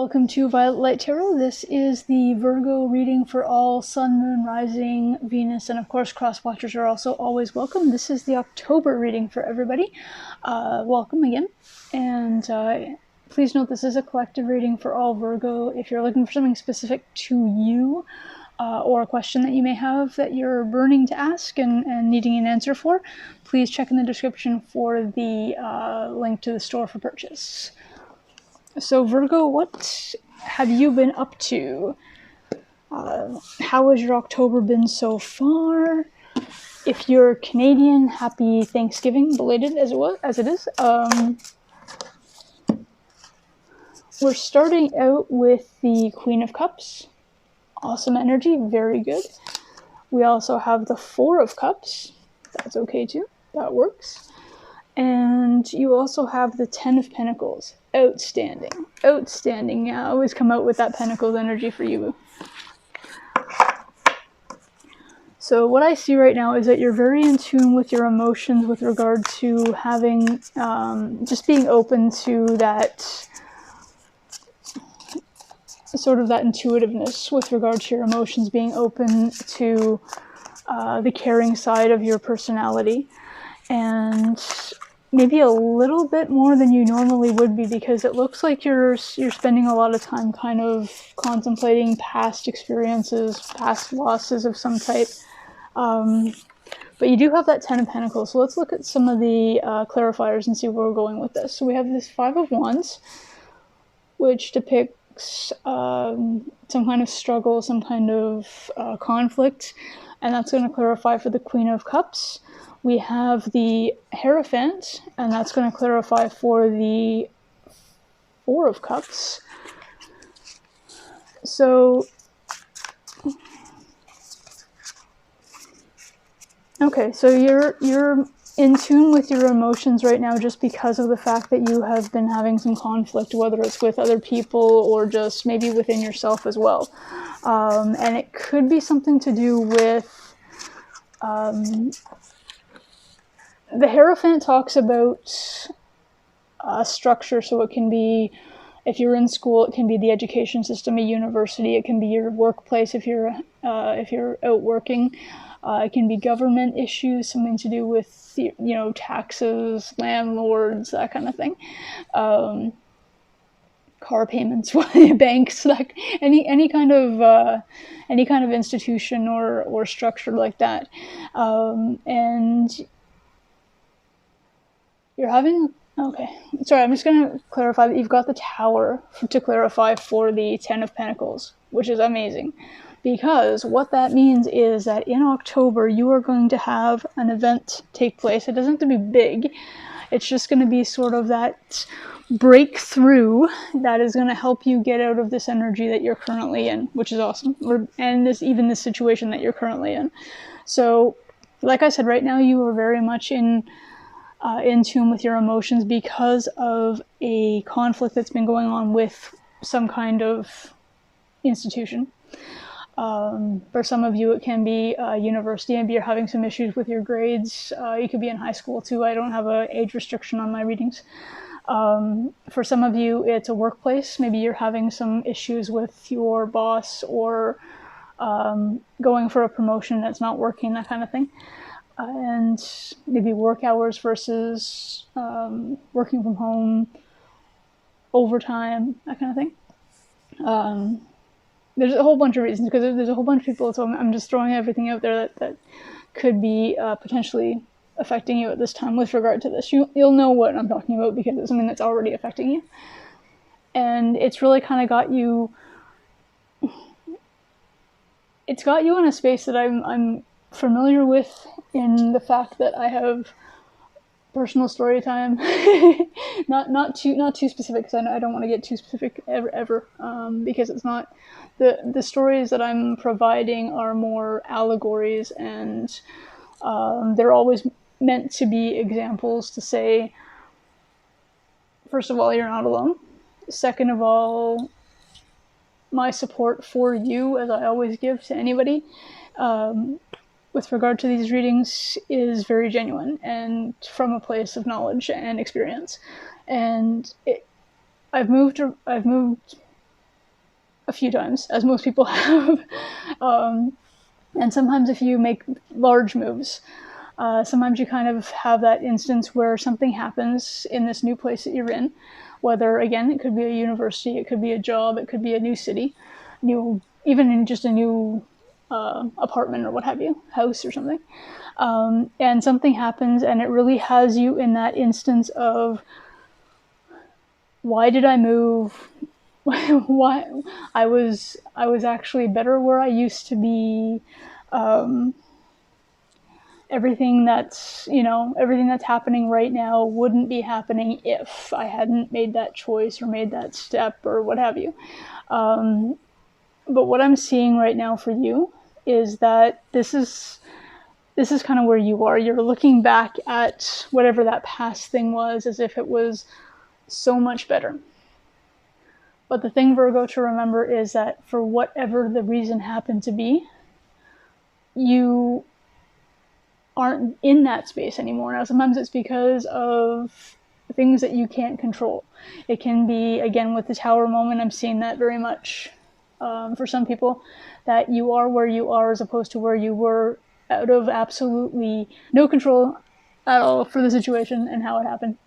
Welcome to Violet Light Tarot. This is the Virgo reading for all Sun, Moon, Rising, Venus, and of course cross-watchers are also always welcome. This is the October reading for everybody. Welcome again. And please note this is a collective reading for all Virgo. If you're looking for something specific to you, or a question that you may have that you're burning to ask and needing an answer for, please check in the description for the link to the store for purchase. So Virgo, what have you been up to? How has your October been so far? If you're Canadian, happy Thanksgiving, belated as it is. We're starting out with the Queen of Cups. Awesome energy, very good. We also have the Four of Cups. That's okay too, that works. And you also have the Ten of Pentacles. Outstanding. Outstanding. Yeah, I always come out with that Pentacles energy for you. So what I see right now is that you're very in tune with your emotions with regard to having, just being open to that, sort of that intuitiveness with regard to your emotions, being open to the caring side of your personality. And maybe a little bit more than you normally would be, because it looks like you're spending a lot of time kind of contemplating past experiences, past losses of some type. But you do have that Ten of Pentacles. So let's look at some of the clarifiers and see where we're going with this. So we have this Five of Wands, which depicts some kind of struggle, some kind of conflict, and that's going to clarify for the Queen of Cups. We have the Hierophant, and that's going to clarify for the Four of Cups. So, okay, so you're in tune with your emotions right now just because of the fact that you have been having some conflict, whether it's with other people or just maybe within yourself as well. And it could be something to do with... the Hierophant talks about structure, so it can be, if you're in school, it can be the education system, a university, it can be your workplace if you're out working, it can be government issues, something to do with, taxes, landlords, that kind of thing, car payments, banks, like any kind of institution or structure like that, and you're having, okay, sorry, I'm just going to clarify that you've got the Tower to clarify for the Ten of Pentacles, which is amazing, because what that means is that in October you are going to have an event take place. It doesn't have to be big, it's just going to be sort of that breakthrough that is going to help you get out of this energy that you're currently in, which is awesome, and this situation that you're currently in. So, like I said, right now you are very much in tune with your emotions because of a conflict that's been going on with some kind of institution. For some of you, it can be university. Maybe you're having some issues with your grades. You could be in high school too. I don't have an age restriction on my readings. For some of you, it's a workplace. Maybe you're having some issues with your boss, or going for a promotion that's not working, that kind of thing. And maybe work hours versus working from home, overtime, that kind of thing. There's a whole bunch of reasons, because there's a whole bunch of people, so I'm just throwing everything out there that could be potentially affecting you at this time with regard to this. You'll know what I'm talking about because it's something that's already affecting you. And it's really kind of got you... It's got you in a space that I'm familiar with, in the fact that I have personal story time. not too specific, because I don't want to get too specific ever, because it's not the stories that I'm providing are more allegories, and they're always meant to be examples to say, first of all, you're not alone. Second of all, my support for you, as I always give to anybody, with regard to these readings, is very genuine and from a place of knowledge and experience. And I've moved a few times, as most people have. And sometimes if you make large moves, sometimes you kind of have that instance where something happens in this new place that you're in, whether, again, it could be a university, it could be a job, it could be a new city, even in just a new apartment or what have you, house or something. And something happens and it really has you in that instance of, why did I move? Why I was actually better where I used to be. Everything that's happening right now wouldn't be happening if I hadn't made that choice or made that step or what have you. But what I'm seeing right now for you is that this is kind of where you are. You're looking back at whatever that past thing was as if it was so much better. But the thing, Virgo, to remember is that for whatever the reason happened to be, you aren't in that space anymore. Now, sometimes it's because of things that you can't control. It can be, again, with the Tower moment, I'm seeing that very much for some people, that you are where you are as opposed to where you were out of absolutely no control at all for the situation and how it happened.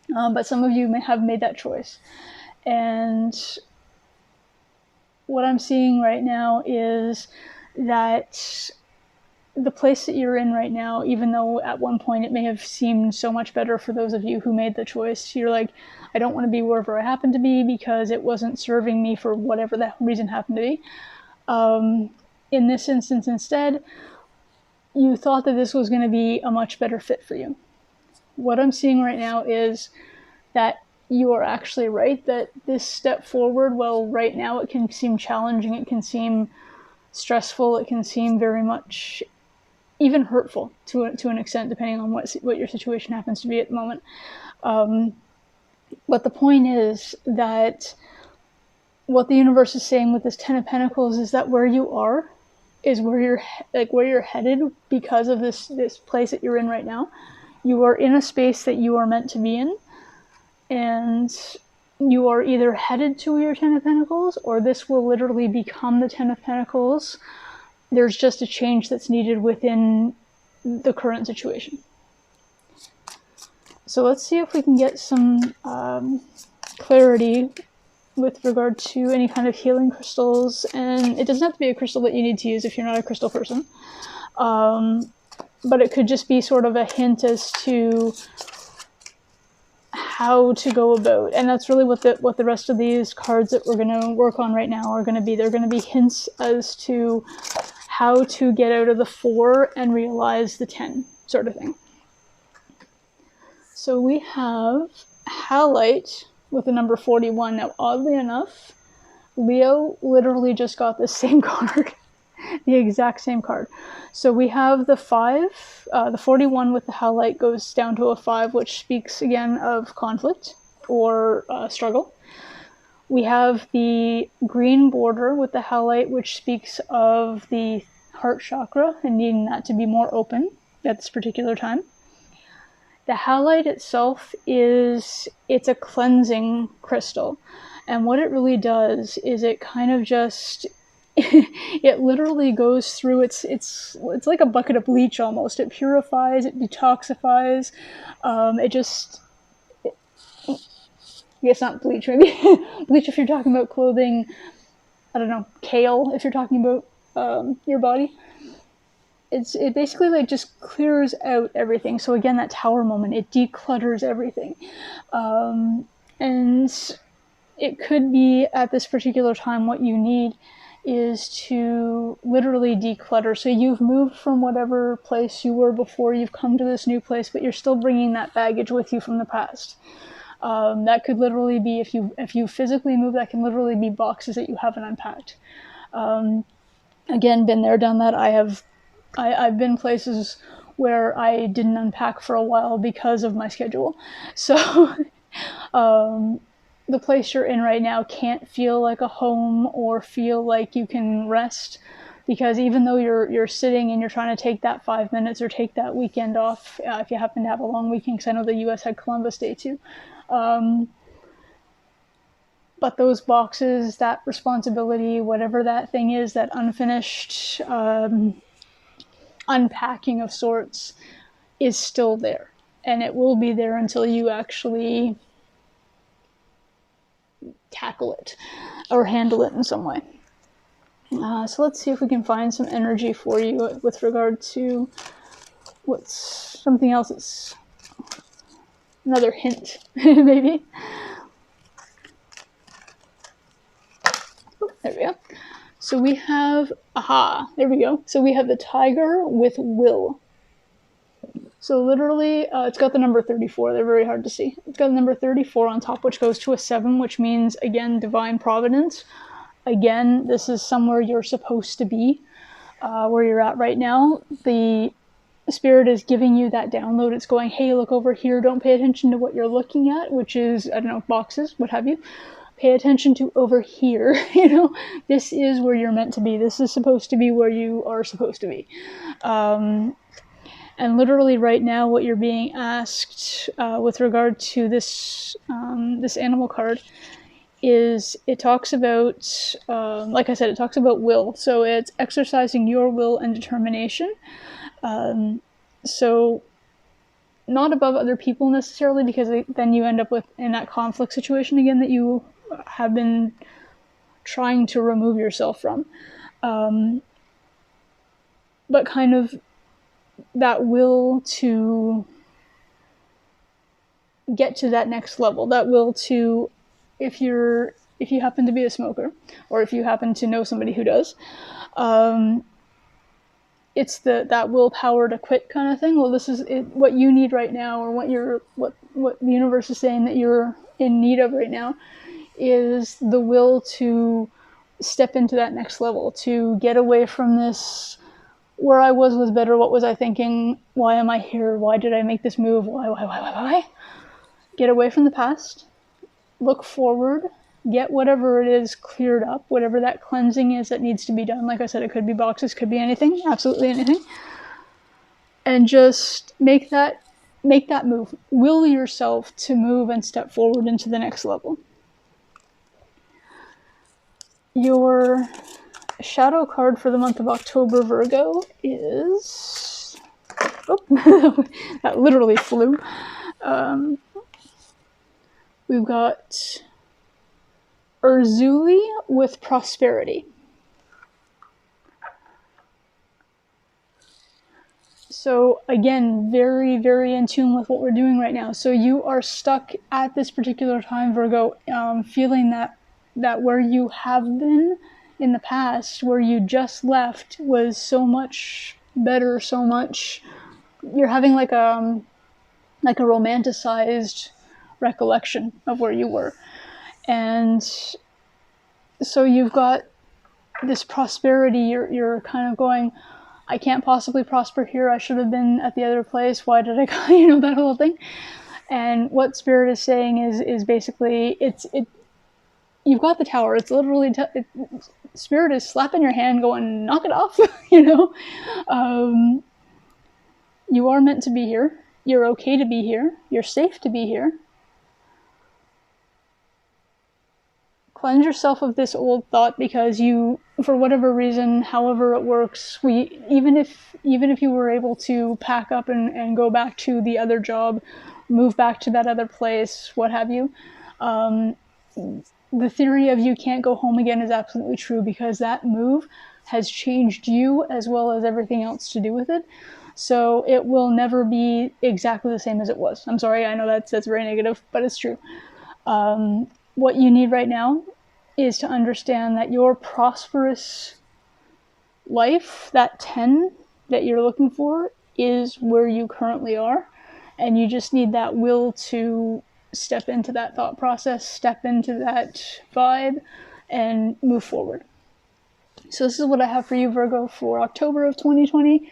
But some of you may have made that choice. And what I'm seeing right now is that the place that you're in right now, even though at one point it may have seemed so much better for those of you who made the choice, you're like, I don't want to be wherever I happen to be because it wasn't serving me for whatever that reason happened to be. In this instance, instead, you thought that this was going to be a much better fit for you. What I'm seeing right now is that you are actually right, that this step forward, well, right now it can seem challenging, it can seem stressful, it can seem very much even hurtful to an extent, depending on what your situation happens to be at the moment. But the point is that what the universe is saying with this Ten of Pentacles is that where you are is where you're headed because of this place that you're in right now. You are in a space that you are meant to be in, and you are either headed to your Ten of Pentacles, or this will literally become the Ten of Pentacles. There's just a change that's needed within the current situation. So let's see if we can get some clarity with regard to any kind of healing crystals. And it doesn't have to be a crystal that you need to use if you're not a crystal person. But it could just be sort of a hint as to how to go about. And that's really what the rest of these cards that we're going to work on right now are going to be. They're going to be hints as to how to get out of the 4 and realize the 10 sort of thing. So we have Halite with the number 41. Now, oddly enough, Leo literally just got the same card, the exact same card. So we have the 5, the 41 with the Halite goes down to a 5, which speaks again of conflict or struggle. We have the green border with the Halite, which speaks of the heart chakra and needing that to be more open at this particular time. The Halite itself it's a cleansing crystal. And what it really does is it kind of just, it literally goes through, it's like a bucket of bleach almost. It purifies, it detoxifies, it's not bleach, maybe. Bleach if you're talking about clothing, I don't know, kale if you're talking about your body. It basically like just clears out everything. So again, that Tower moment, it declutters everything. And it could be at this particular time what you need is to literally declutter. So you've moved from whatever place you were before, you've come to this new place, but you're still bringing that baggage with you from the past. That could literally be, if you physically move, that can literally be boxes that you haven't unpacked. Again, been there, done that. I've been places where I didn't unpack for a while because of my schedule. So the place you're in right now can't feel like a home or feel like you can rest, because even though you're sitting and you're trying to take that 5 minutes or take that weekend off, if you happen to have a long weekend, because I know the U.S. had Columbus Day too, But those boxes, that responsibility, whatever that thing is, that unfinished unpacking of sorts, is still there. And it will be there until you actually tackle it or handle it in some way. So let's see if we can find some energy for you with regard to what's something else that's another hint, maybe. Oh, there we go. So we have, there we go. So we have the tiger with will. So literally, it's got the number 34. They're very hard to see. It's got the number 34 on top, which goes to a 7, which means, again, divine providence. Again, this is somewhere you're supposed to be, where you're at right now. The Spirit is giving you that download. It's going, hey, look over here. Don't pay attention to what you're looking at, which is, I don't know, boxes, what have you. Pay attention to over here. You know, this is where you're meant to be. This is supposed to be where you are supposed to be. And literally right now, what you're being asked with regard to this this animal card is, it talks about, like I said, it talks about will. So it's exercising your will and determination. So not above other people necessarily, because then you end up with in that conflict situation again that you have been trying to remove yourself from. But kind of that will to get to that next level, that will to, if you happen to be a smoker, or if you happen to know somebody who does, it's that willpower to quit kind of thing. Well, this is what you need right now, or what the universe is saying that you're in need of right now, is the will to step into that next level, to get away from this, where I was better, what was I thinking, why am I here, why did I make this move, why? Get away from the past, look forward, get whatever it is cleared up, whatever that cleansing is that needs to be done. Like I said, it could be boxes, could be anything, absolutely anything. And just make that move. Will yourself to move and step forward into the next level. Your shadow card for the month of October, Virgo, is... Oh, that literally flew. We've got Urzuli with prosperity. So again, very, very in tune with what we're doing right now. So you are stuck at this particular time, Virgo, feeling that where you have been in the past, where you just left, was so much better, so much... You're having like a romanticized recollection of where you were. And so you've got this prosperity, you're kind of going, I can't possibly prosper here, I should have been at the other place, why did I go, you know, that whole thing. And what Spirit is saying is basically, you've got the Tower, it's literally, Spirit is slapping your hand going, knock it off, you know. You are meant to be here, you're okay to be here, you're safe to be here. Cleanse yourself of this old thought, because you, for whatever reason, however it works, even if you were able to pack up and go back to the other job, move back to that other place, what have you, the theory of you can't go home again is absolutely true, because that move has changed you as well as everything else to do with it. So it will never be exactly the same as it was. I'm sorry, I know that's very negative, but it's true. What you need right now is to understand that your prosperous life, that 10 that you're looking for, is where you currently are. And you just need that will to step into that thought process, step into that vibe, and move forward. So this is what I have for you, Virgo, for October of 2020.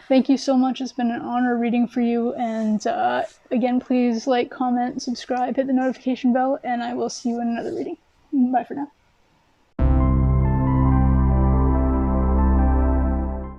Thank you so much. It's been an honor reading for you. And again, please like, comment, subscribe, hit the notification bell, and I will see you in another reading. Bye for now.